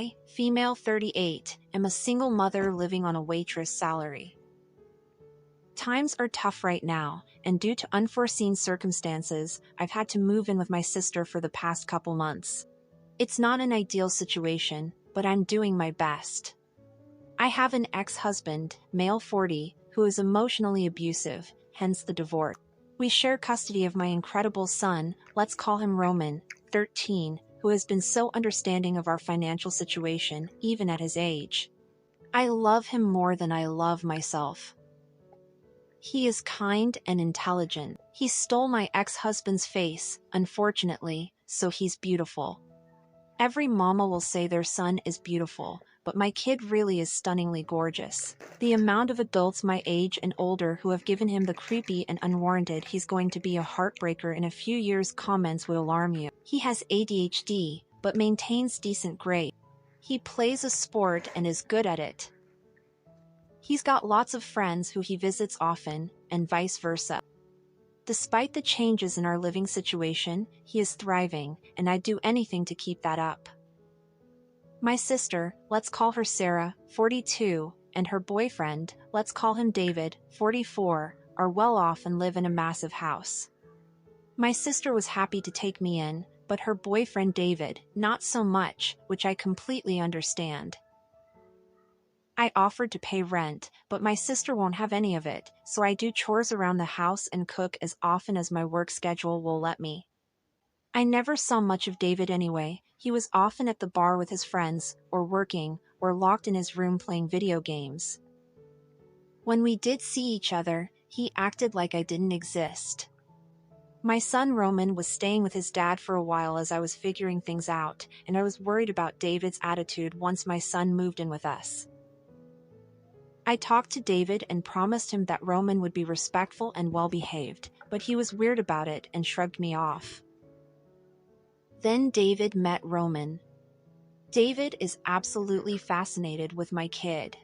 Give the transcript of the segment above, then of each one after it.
I, female 38, am a single mother living on a waitress salary. Times are tough right now, and due to unforeseen circumstances, I've had to move in with my sister for the past couple months. It's not an ideal situation, but I'm doing my best. I have an ex-husband, male 40, who is emotionally abusive, hence the divorce. We share custody of my incredible son, let's call him Roman, 13, who has been so understanding of our financial situation, even at his age. I love him more than I love myself. He is kind and intelligent. He stole my ex-husband's face, unfortunately, so he's beautiful. Every mama will say their son is beautiful, but my kid really is stunningly gorgeous. The amount of adults my age and older who have given him the creepy and unwarranted "he's going to be a heartbreaker in a few years" comments would alarm you. He has ADHD, but maintains decent grades. He plays a sport and is good at it. He's got lots of friends who he visits often, and vice versa. Despite the changes in our living situation, he is thriving, and I'd do anything to keep that up. My sister, let's call her Sarah, 42, and her boyfriend, let's call him David, 44, are well off and live in a massive house. My sister was happy to take me in, but her boyfriend David, not so much, which I completely understand. I offered to pay rent, but my sister won't have any of it, so I do chores around the house and cook as often as my work schedule will let me. I never saw much of David anyway. He was often at the bar with his friends, or working, or locked in his room playing video games. When we did see each other, he acted like I didn't exist. My son Roman was staying with his dad for a while as I was figuring things out, and I was worried about David's attitude once my son moved in with us. I talked to David and promised him that Roman would be respectful and well-behaved, but he was weird about it and shrugged me off. Then David met Roman. David is absolutely fascinated with my kid.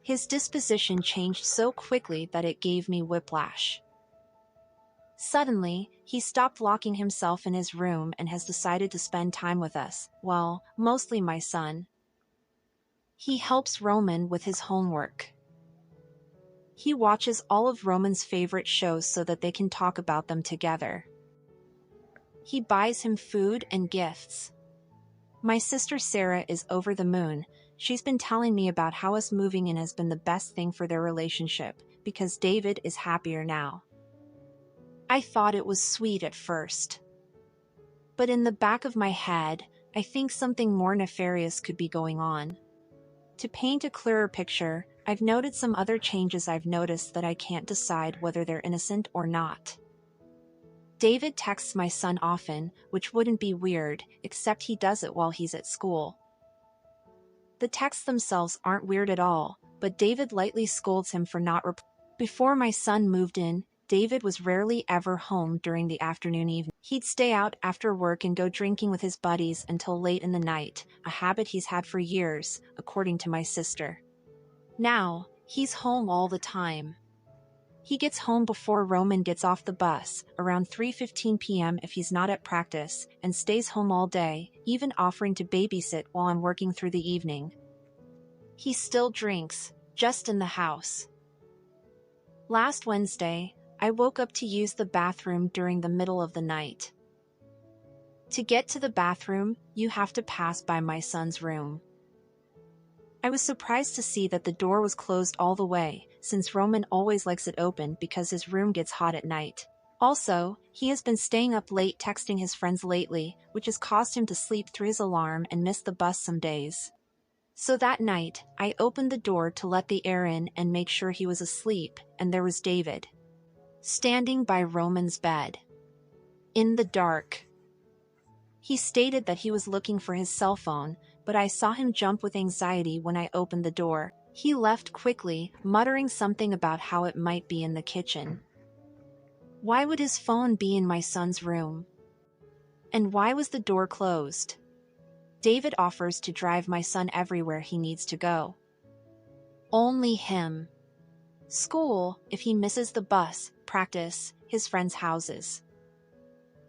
His disposition changed so quickly that it gave me whiplash. Suddenly, he stopped locking himself in his room and has decided to spend time with us, well, mostly my son. He helps Roman with his homework. He watches all of Roman's favorite shows so that they can talk about them together. He buys him food and gifts. My sister Sarah is over the moon. She's been telling me about how us moving in has been the best thing for their relationship, because David is happier now. I thought it was sweet at first. But in the back of my head, I think something more nefarious could be going on. To paint a clearer picture, I've noted some other changes I've noticed that I can't decide whether they're innocent or not. David texts my son often, which wouldn't be weird, except he does it while he's at school. The texts themselves aren't weird at all, but David lightly scolds him for not replying. Before my son moved in, David was rarely ever home during the afternoon evening. He'd stay out after work and go drinking with his buddies until late in the night, a habit he's had for years, according to my sister. Now, he's home all the time. He gets home before Roman gets off the bus, around 3:15 p.m. if he's not at practice, and stays home all day, even offering to babysit while I'm working through the evening. He still drinks, just in the house. Last Wednesday, I woke up to use the bathroom during the middle of the night. To get to the bathroom, you have to pass by my son's room. I was surprised to see that the door was closed all the way, since Roman always likes it open because his room gets hot at night. Also, he has been staying up late texting his friends lately, which has caused him to sleep through his alarm and miss the bus some days. So that night, I opened the door to let the air in and make sure he was asleep, and there was David, standing by Roman's bed. In the dark. He stated that he was looking for his cell phone, but I saw him jump with anxiety when I opened the door. He left quickly, muttering something about how it might be in the kitchen. Why would his phone be in my son's room? And why was the door closed? David offers to drive my son everywhere he needs to go. Only him. School, if he misses the bus, practice, his friends' houses.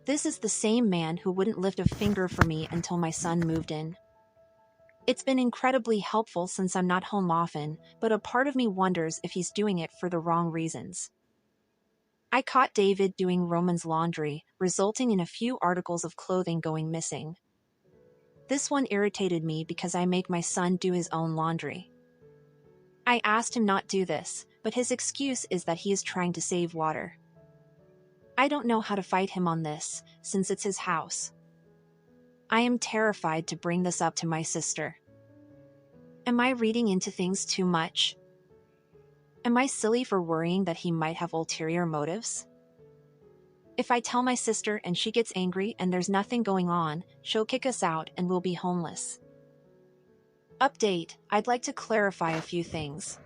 This is the same man who wouldn't lift a finger for me until my son moved in. It's been incredibly helpful since I'm not home often, but a part of me wonders if he's doing it for the wrong reasons. I caught David doing Roman's laundry, resulting in a few articles of clothing going missing. This one irritated me because I make my son do his own laundry. I asked him not do this, but his excuse is that he is trying to save water. I don't know how to fight him on this, since it's his house. I am terrified to bring this up to my sister. Am I reading into things too much? Am I silly for worrying that he might have ulterior motives? If I tell my sister and she gets angry and there's nothing going on, she'll kick us out and we'll be homeless. Update: I'd like to clarify a few things.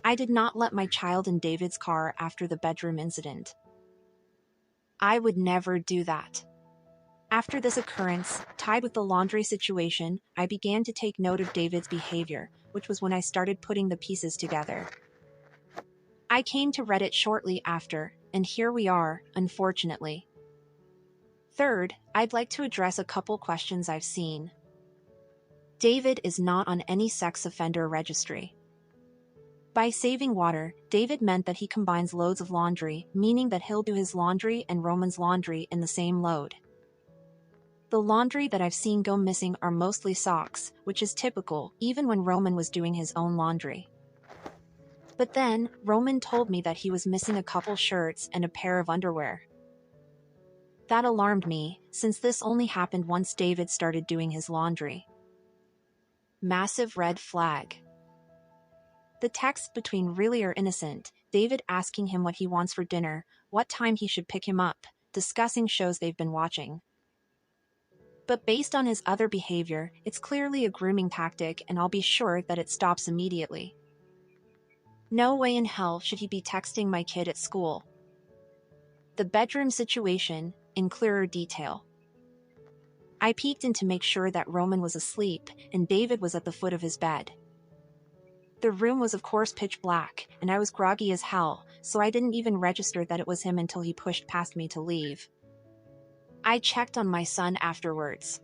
I did not let my child in David's car after the bedroom incident. I would never do that. After this occurrence, tied with the laundry situation, I began to take note of David's behavior, which was when I started putting the pieces together. I came to Reddit shortly after, and here we are, unfortunately. Third, I'd like to address a couple questions I've seen. David is not on any sex offender registry. By saving water, David meant that he combines loads of laundry, meaning that he'll do his laundry and Roman's laundry in the same load. The laundry that I've seen go missing are mostly socks, which is typical, even when Roman was doing his own laundry. But then, Roman told me that he was missing a couple shirts and a pair of underwear. That alarmed me, since this only happened once David started doing his laundry. Massive red flag. The text between really are innocent, David asking him what he wants for dinner, what time he should pick him up, discussing shows they've been watching. But based on his other behavior, it's clearly a grooming tactic, and I'll be sure that it stops immediately. No way in hell should he be texting my kid at school. The bedroom situation, in clearer detail. I peeked in to make sure that Roman was asleep, and David was at the foot of his bed. The room was of course pitch black, and I was groggy as hell, so I didn't even register that it was him until he pushed past me to leave. I checked on my son afterwards.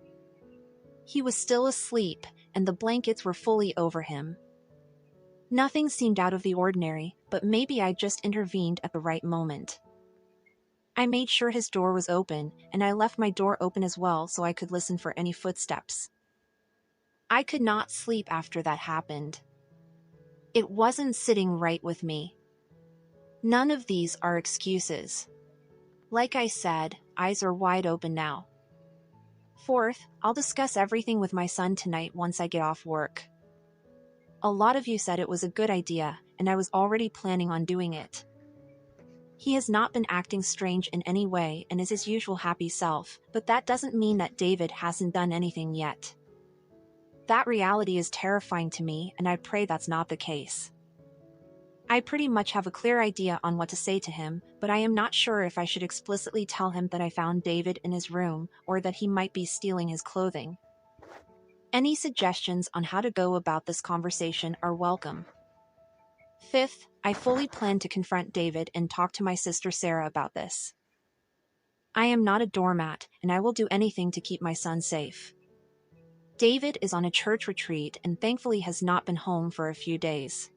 He was still asleep, and the blankets were fully over him. Nothing seemed out of the ordinary, but maybe I just intervened at the right moment. I made sure his door was open, and I left my door open as well so I could listen for any footsteps. I could not sleep after that happened. It wasn't sitting right with me. None of these are excuses. Like I said, eyes are wide open now. Fourth, I'll discuss everything with my son tonight once I get off work. A lot of you said it was a good idea, and I was already planning on doing it. He has not been acting strange in any way and is his usual happy self, but that doesn't mean that David hasn't done anything yet. That reality is terrifying to me, and I pray that's not the case. I pretty much have a clear idea on what to say to him, but I am not sure if I should explicitly tell him that I found David in his room or that he might be stealing his clothing. Any suggestions on how to go about this conversation are welcome. Fifth, I fully plan to confront David and talk to my sister Sarah about this. I am not a doormat, and I will do anything to keep my son safe. David is on a church retreat and thankfully has not been home for a few days.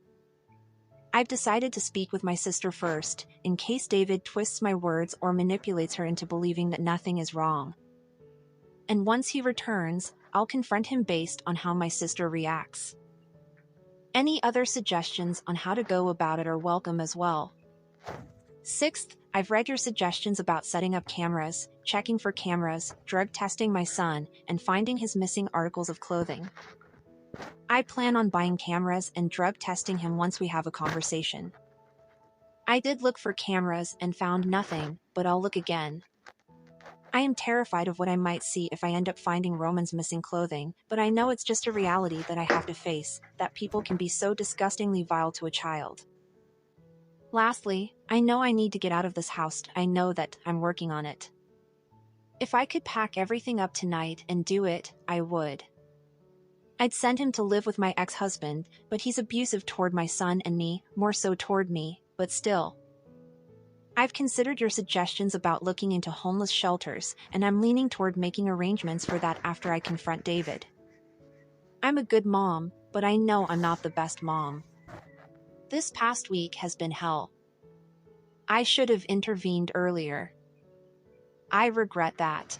I've decided to speak with my sister first, in case David twists my words or manipulates her into believing that nothing is wrong. And once he returns, I'll confront him based on how my sister reacts. Any other suggestions on how to go about it are welcome as well. Sixth, I've read your suggestions about setting up cameras, checking for cameras, drug testing my son, and finding his missing articles of clothing. I plan on buying cameras and drug testing him once we have a conversation. I did look for cameras and found nothing, but I'll look again. I am terrified of what I might see if I end up finding Roman's missing clothing, but I know it's just a reality that I have to face, that people can be so disgustingly vile to a child. Lastly, I know I need to get out of this house. I know that I'm working on it. If I could pack everything up tonight and do it, I would. I'd send him to live with my ex-husband, but he's abusive toward my son and me, more so toward me, but still. I've considered your suggestions about looking into homeless shelters, and I'm leaning toward making arrangements for that after I confront David. I'm a good mom, but I know I'm not the best mom. This past week has been hell. I should have intervened earlier. I regret that.